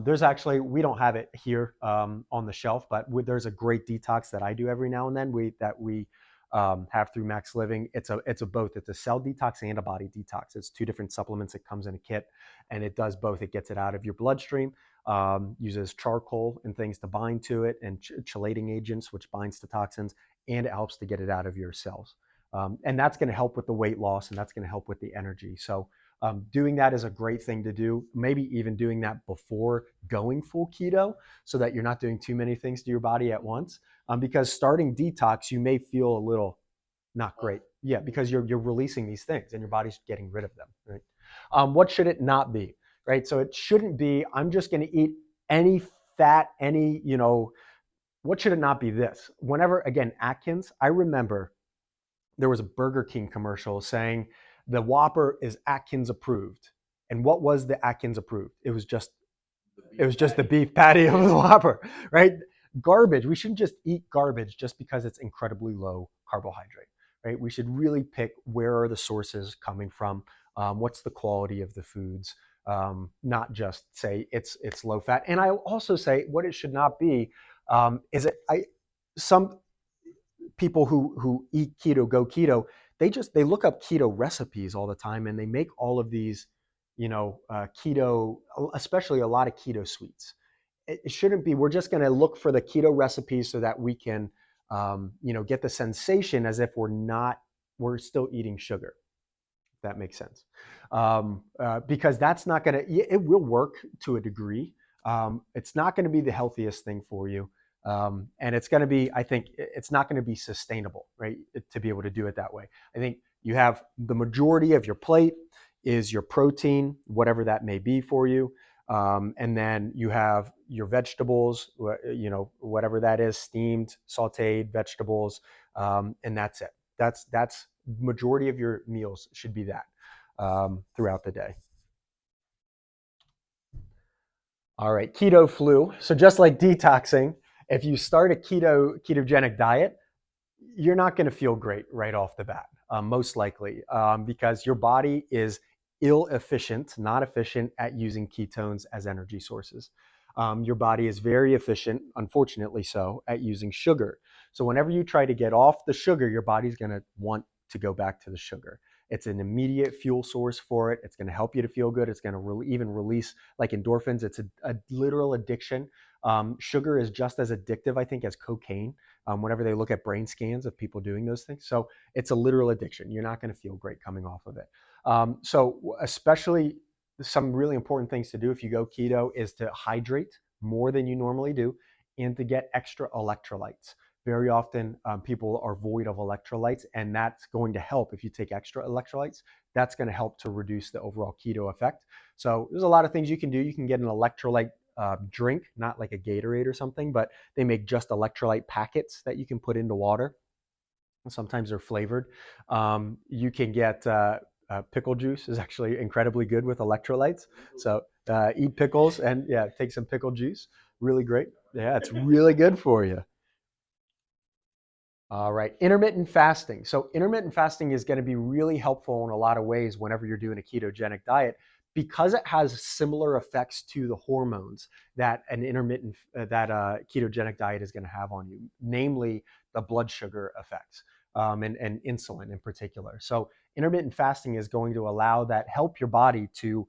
there's actually, we don't have it here on the shelf, but there's a great detox that I do every now and then. We have through Max Living. It's a both. It's a cell detox and a body detox. It's two different supplements. It comes in a kit, and it does both. It gets it out of your bloodstream. Uses charcoal and things to bind to it, and chelating agents, which binds to toxins, and it helps to get it out of your cells. And that's going to help with the weight loss, and that's going to help with the energy. So doing that is a great thing to do. Maybe even doing that before going full keto, so that you're not doing too many things to your body at once. Because starting detox, you may feel a little not great. Yeah, because you're releasing these things and your body's getting rid of them. Right. What should it not be? Right. So it shouldn't be, I'm just going to eat any fat, what should it not be? This. Whenever, again, Atkins, I remember there was a Burger King commercial saying the Whopper is Atkins approved. And what was the Atkins approved? It was just the beef patty of the Whopper, right? Garbage. We shouldn't just eat garbage just because it's incredibly low carbohydrate, right? We should really pick where are the sources coming from, what's the quality of the foods, not just say it's low fat. And I also say what it should not be is it I some people who eat keto, go keto, they look up keto recipes all the time, and they make all of these keto, especially a lot of keto sweets. It shouldn't be. We're just going to look for the keto recipes so that we can get the sensation as if we're still eating sugar. If that makes sense. Because that's not going to, it will work to a degree. It's not going to be the healthiest thing for you. And it's going to be, I think it's not going to be sustainable, right? To be able to do it that way. I think you have the majority of your plate is your protein, whatever that may be for you. And then you have your vegetables, whatever that is, steamed, sauteed vegetables. And that's it. That's majority of your meals should be that throughout the day. All right, keto flu. So just like detoxing, if you start a ketogenic diet, you're not going to feel great right off the bat, most likely, because your body is not efficient at using ketones as energy sources. Your body is very efficient, unfortunately so, at using sugar. So whenever you try to get off the sugar, your body's going to want to go back to the sugar. It's an immediate fuel source for it. It's going to help you to feel good. It's going to even release like endorphins. It's a literal addiction. Sugar is just as addictive, I think, as cocaine. Whenever they look at brain scans of people doing those things. So it's a literal addiction. You're not going to feel great coming off of it. So especially some really important things to do if you go keto is to hydrate more than you normally do and to get extra electrolytes. Very often, people are void of electrolytes, and that's going to help if you take extra electrolytes. That's going to help to reduce the overall keto effect. So there's a lot of things you can do. You can get an electrolyte drink, not like a Gatorade or something, but they make just electrolyte packets that you can put into water. Sometimes they're flavored. You can get pickle juice is actually incredibly good with electrolytes. So eat pickles and yeah, take some pickle juice. Really great. Yeah, it's really good for you. All right, intermittent fasting. So, intermittent fasting is going to be really helpful in a lot of ways whenever you're doing a ketogenic diet because it has similar effects to the hormones that an intermittent ketogenic diet is going to have on you, namely the blood sugar effects and insulin in particular. So, intermittent fasting is going to allow that help your body to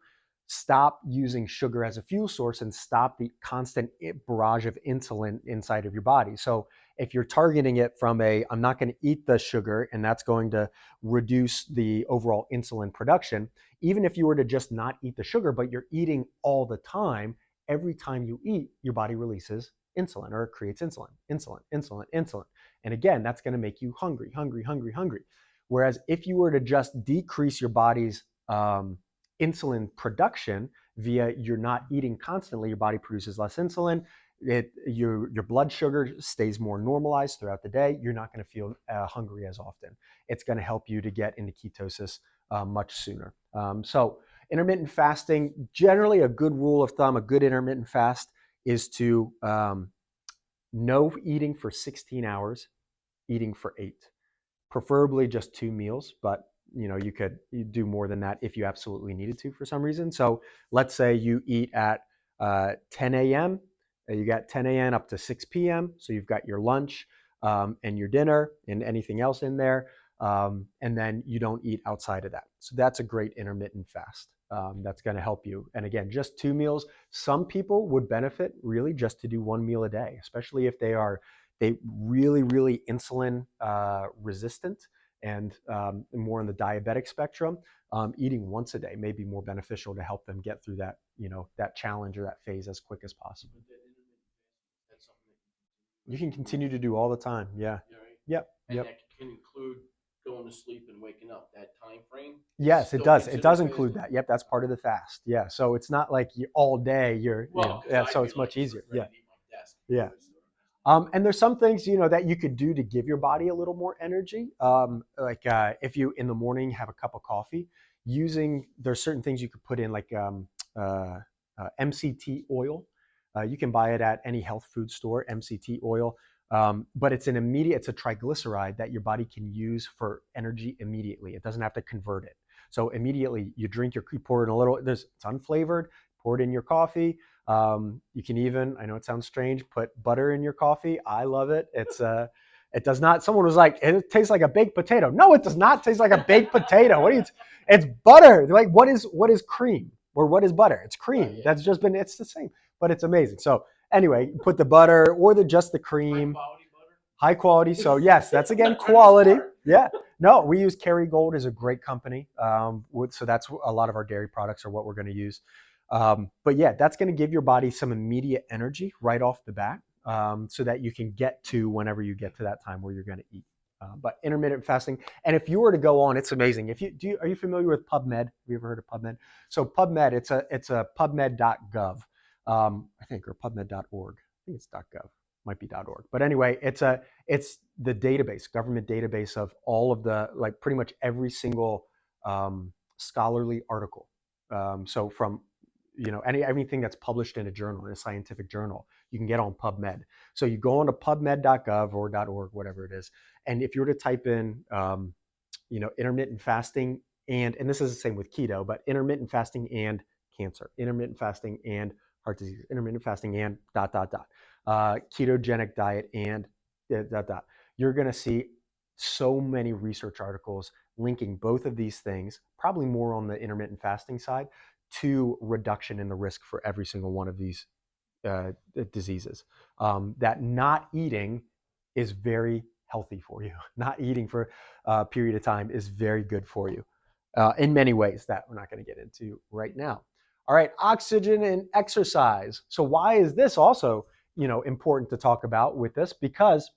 stop using sugar as a fuel source and stop the constant barrage of insulin inside of your body. So if you're targeting it from I'm not going to eat the sugar and that's going to reduce the overall insulin production, even if you were to just not eat the sugar, but you're eating all the time, every time you eat, your body releases insulin or it creates insulin, insulin, insulin, insulin. And again, that's going to make you hungry, hungry, hungry, hungry. Whereas if you were to just decrease your body's insulin production via you're not eating constantly, your body produces less insulin, your blood sugar stays more normalized throughout the day. You're not going to feel hungry as often. It's going to help you to get into ketosis much sooner. So intermittent fasting, generally a good rule of thumb, a good intermittent fast is to no eating for 16 hours, eating for 8, preferably just 2 meals, but you could do more than that if you absolutely needed to for some reason. So let's say you eat at 10 a.m. You got 10 a.m. up to 6 p.m. So you've got your lunch and your dinner and anything else in there. And then you don't eat outside of that. So that's a great intermittent fast. That's going to help you. And again, just 2 meals. Some people would benefit really just to do 1 meal a day, especially if they really, really insulin resistant and more on the diabetic spectrum. Eating once a day may be more beneficial to help them get through that, that challenge or that phase as quick as possible. That's something that You can you continue to do all the time. Yeah. yeah, right? Yep. And Yep. that can include going to sleep and waking up. That time frame is Yes, it still does. It considered does include fasting. that. Yep, that's part of the fast. Yeah. So it's not like you all day. Well, because Yeah. I'd So be it's much like easier. ready Yeah. to leave my desk Yeah. before I start. And there's some things that you could do to give your body a little more energy. Like if you in the morning have a cup of coffee, there's certain things you could put in like uh, MCT oil. You can buy it at any health food store, MCT oil. But it's a triglyceride that your body can use for energy immediately. It doesn't have to convert it. So immediately you pour in a little. It's unflavored. Pour it in your coffee. You can even, I know it sounds strange, put butter in your coffee. I love it. It does not. Someone was like, it tastes like a baked potato. No, it does not taste like a baked potato. What are you? It's butter. They're like, what is cream or what is butter? It's cream. Right, yeah. That's just been. It's the same, but it's amazing. So anyway, put the butter or just the High cream. quality butter. High quality. So yes, that's again I'm trying to be quality. smart. Yeah. No, we use Kerrygold is a great company. So that's a lot of our dairy products are what we're going to use. But yeah, that's going to give your body some immediate energy right off the bat, so that you can get to whenever you get to that time where you're going to eat. But intermittent fasting, and if you were to go on, it's amazing. If you are you familiar with PubMed? Have you ever heard of PubMed? So PubMed, it's a PubMed.gov, I think, or PubMed.org. I think it's .gov, might be .org. But anyway, it's the database, government database of all of the like pretty much every single scholarly article. So from everything that's published in a journal, in a scientific journal, you can get on PubMed. So you go on to PubMed.gov or .org, whatever it is, and if you were to type in, intermittent fasting and this is the same with keto, but intermittent fasting and cancer, intermittent fasting and heart disease, intermittent fasting and dot dot dot, ketogenic diet and dot dot. You're going to see so many research articles linking both of these things, probably more on the intermittent fasting side, to reduction in the risk for every single one of these diseases. That not eating is very healthy for you. Not eating for a period of time is very good for you in many ways that we're not going to get into right now. All right, oxygen and exercise. So why is this also, important to talk about with this? Because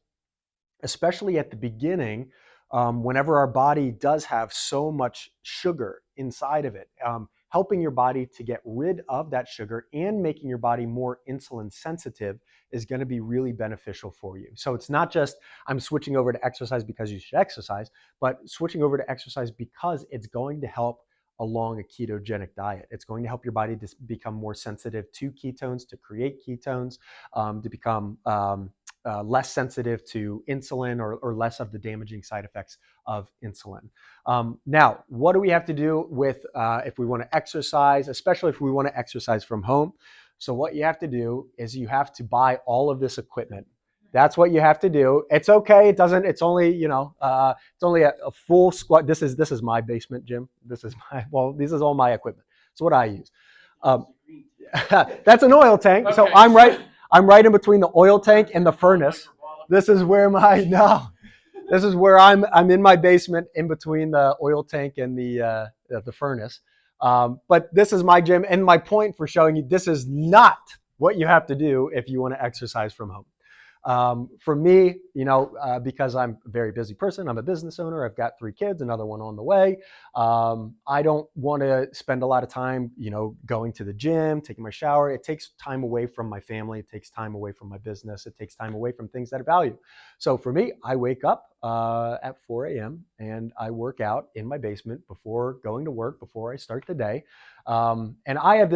especially at the beginning, whenever our body does have so much sugar inside of it, helping your body to get rid of that sugar and making your body more insulin sensitive is going to be really beneficial for you. So it's not just I'm switching over to exercise because you should exercise, but switching over to exercise because it's going to help along a ketogenic diet. It's going to help your body to become more sensitive to ketones, to create ketones, to become less sensitive to insulin or less of the damaging side effects of insulin. Now, what do we have to do with if we want to exercise, especially if we want to exercise from home? So what you have to do is you have to buy all of this equipment. That's what you have to do. It's okay. It doesn't. It's only it's only a full squat. This is my basement gym. This is all my equipment. It's what I use. Um, that's an oil tank. Okay. So I'm right in between the oil tank and the furnace. This is where this is where I'm in my basement in between the oil tank and the furnace. But this is my gym, and my point for showing you this is not what you have to do if you want to exercise from home. For me, because I'm a very busy person, I'm a business owner, I've got 3 kids, another one on the way. I don't want to spend a lot of time, going to the gym, taking my shower. It takes time away from my family. It takes time away from my business. It takes time away from things that I value. So for me, I wake up at 4 a.m. and I work out in my basement before going to work, before I start the day. And I have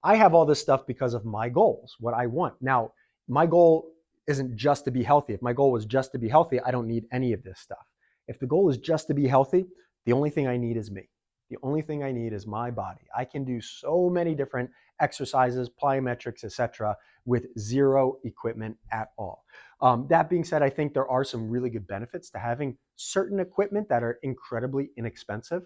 I have all this stuff because of my goals, what I want. Now, my goal isn't just to be healthy. If my goal was just to be healthy, I don't need any of this stuff. If the goal is just to be healthy, the only thing I need is me. The only thing I need is my body. I can do so many different exercises, plyometrics, etc., with zero equipment at all. That being said, I think there are some really good benefits to having certain equipment that are incredibly inexpensive.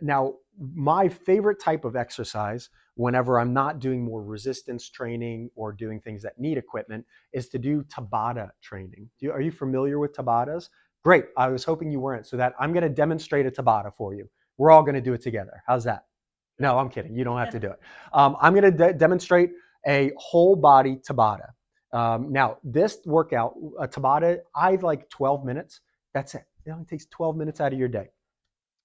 Now, my favorite type of exercise, whenever I'm not doing more resistance training or doing things that need equipment, is to do Tabata training. Are you familiar with Tabatas? Great. I was hoping you weren't. So that I'm going to demonstrate a Tabata for you. We're all going to do it together. How's that? No, I'm kidding. You don't have to do it. I'm going to demonstrate a whole body Tabata. Now, this workout, a Tabata, I like 12 minutes. That's it. It only takes 12 minutes out of your day.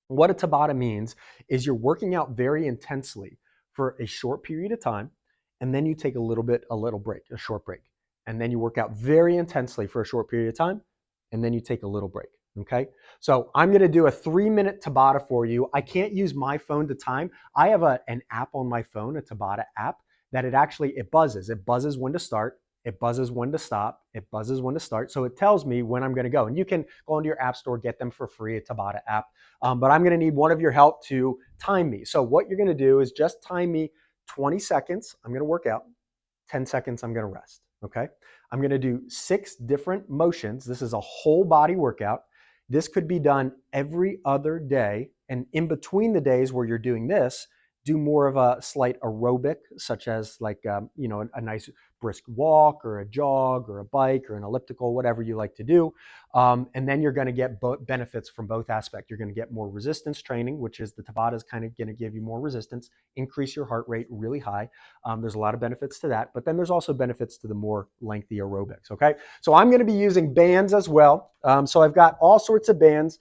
What a Tabata means is you're working out very intensely for a short period of time, and then you take a little break, a short break. And then you work out very intensely for a short period of time, and then you take a little break. Okay. So I'm going to do a 3-minute Tabata for you. I can't use my phone to time. I have an app on my phone, a Tabata app, that it buzzes. It buzzes when to start. It buzzes when to stop. It buzzes when to start. So it tells me when I'm going to go. And you can go into your app store, get them for free, a Tabata app. But I'm going to need one of your help to time me. So what you're going to do is just time me 20 seconds. I'm going to work out. 10 seconds, I'm going to rest. Okay. I'm going to do 6 different motions. This is a whole body workout. This could be done every other day. And in between the days where you're doing this, do more of a slight aerobic, such as like, a nice brisk walk or a jog or a bike or an elliptical, whatever you like to do. And then you're going to get benefits from both aspects. You're going to get more resistance training, which is the Tabata is kind of going to give you more resistance, increase your heart rate really high. There's a lot of benefits to that, but then there's also benefits to the more lengthy aerobics. Okay. So I'm going to be using bands as well. So I've got all sorts of bands.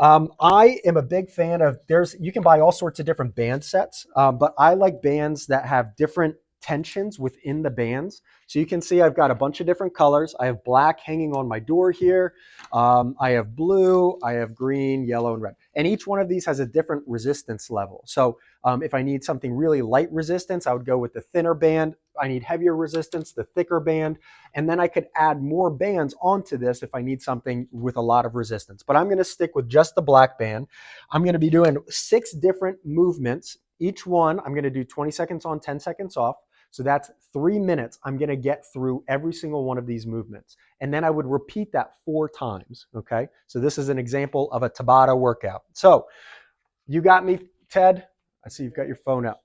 I am a big fan of you can buy all sorts of different band sets, but I like bands that have different tensions within the bands. So you can see I've got a bunch of different colors. I have black hanging on my door here. I have blue, I have green, yellow, and red. And each one of these has a different resistance level. So if I need something really light resistance, I would go with the thinner band. I need heavier resistance, the thicker band. And then I could add more bands onto this if I need something with a lot of resistance. But I'm going to stick with just the black band. I'm going to be doing 6 different movements. Each one, I'm going to do 20 seconds on, 10 seconds off. So that's 3 minutes. I'm going to get through every single one of these movements. And then I would repeat that 4 times. Okay. So this is an example of a Tabata workout. So you got me, Ted? I see you've got your phone out.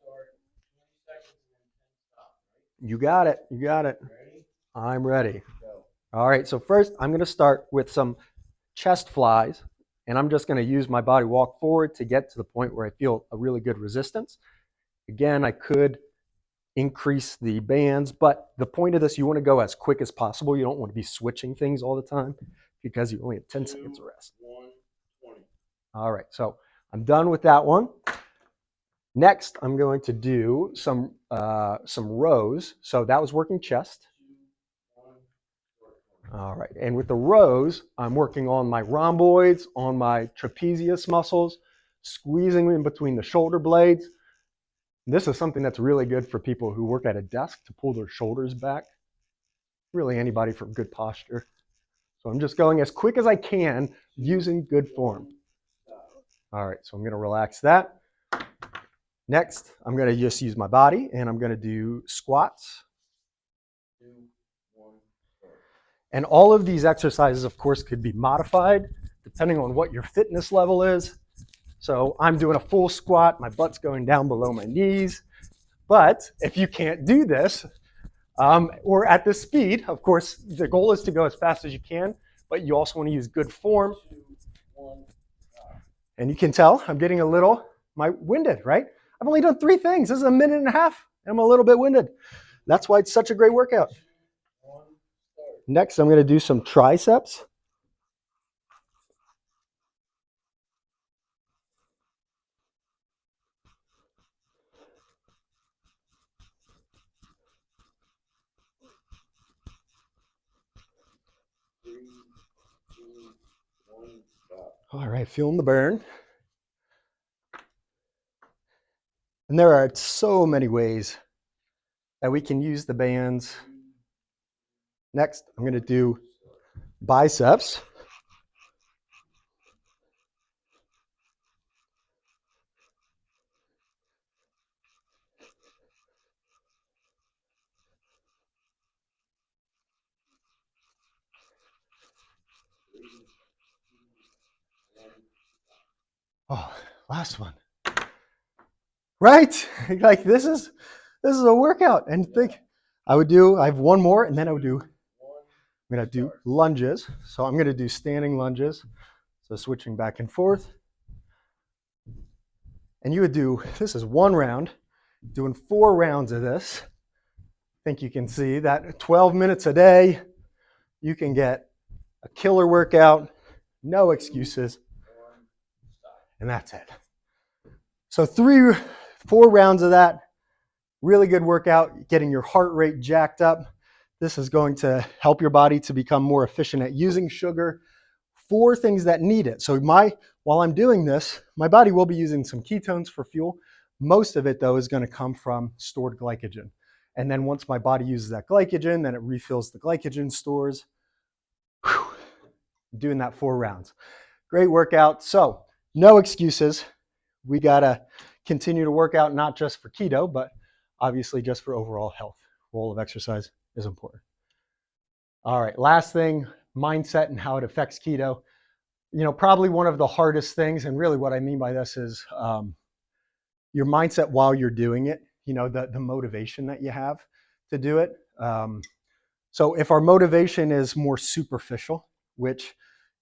You got it. You got it. I'm ready. All right. So first I'm going to start with some chest flies, and I'm just going to use my body walk forward to get to the point where I feel a really good resistance. Again, I could increase the bands, but the point of this, you want to go as quick as possible. You don't want to be switching things all the time because you only have 10 seconds of rest. 1, 20. All right, so I'm done with that one. Next, I'm going to do some rows. So that was working chest. 2, 1, All right, and with the rows, I'm working on my rhomboids, on my trapezius muscles, squeezing in between the shoulder blades. This is something that's really good for people who work at a desk to pull their shoulders back. Really anybody for good posture. So I'm just going as quick as I can using good form. All right, so I'm going to relax that. Next, I'm going to just use my body and I'm going to do squats. 2, 1, start. And all of these exercises, of course, could be modified depending on what your fitness level is. So I'm doing a full squat, my butt's going down below my knees. But if you can't do this, or at this speed, of course, the goal is to go as fast as you can, but you also want to use good form. 2, 1, stop. And you can tell I'm getting a little winded, right? I've only done 3 things. This is a minute and a half, and I'm a little bit winded. That's why it's such a great workout. 2, 1, start. Next, I'm going to do some triceps. Three, two, one, stop. All right, feeling the burn. And there are so many ways that we can use the bands. Next, I'm going to do biceps. Oh, last one. Right? Like this is a workout. And think I have one more and then I'm going to do lunges. So I'm going to do standing lunges. So switching back and forth. And you would do, this is 1 round, doing 4 rounds of this. I think you can see that 12 minutes a day, you can get a killer workout, no excuses, and that's it. So 4 rounds of that, really good workout, getting your heart rate jacked up. This is going to help your body to become more efficient at using sugar for things that need it. So while I'm doing this, my body will be using some ketones for fuel. Most of it, though, is going to come from stored glycogen. And then once my body uses that glycogen, then it refills the glycogen stores. Whew. Doing that 4 rounds. Great workout. So no excuses. We got to continue to work out, not just for keto, but obviously just for overall health. Role of exercise is important. All right, last thing, mindset and how it affects keto. Probably one of the hardest things, and really what I mean by this is your mindset while you're doing it, the motivation that you have to do it. So if our motivation is more superficial, which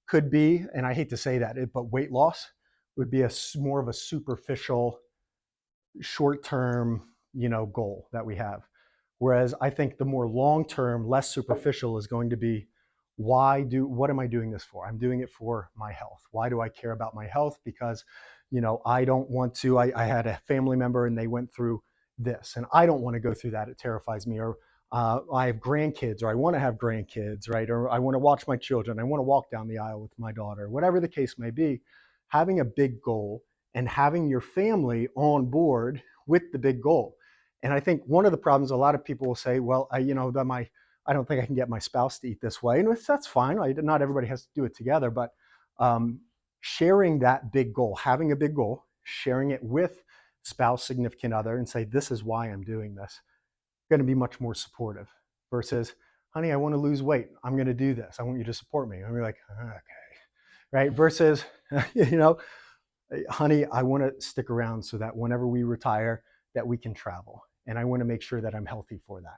could be, and I hate to say that, but weight loss would be more of a superficial, short-term, goal that we have. Whereas I think the more long-term, less superficial is going to be, what am I doing this for? I'm doing it for my health. Why do I care about my health? Because, I don't want to, I had a family member and they went through this and I don't want to go through that. It terrifies me. Or I have grandkids, or I want to have grandkids, right? Or I want to watch my children. I want to walk down the aisle with my daughter, whatever the case may be. Having a big goal and having your family on board with the big goal. And I think one of the problems, a lot of people will say, well, I don't think I can get my spouse to eat this way. And that's fine. Not everybody has to do it together, but sharing that big goal, having a big goal, sharing it with spouse, significant other, and say, this is why I'm doing this, going to be much more supportive versus, honey, I want to lose weight. I'm going to do this. I want you to support me. And we're like, okay, right? Versus, honey, I want to stick around so that whenever we retire, that we can travel. And I want to make sure that I'm healthy for that.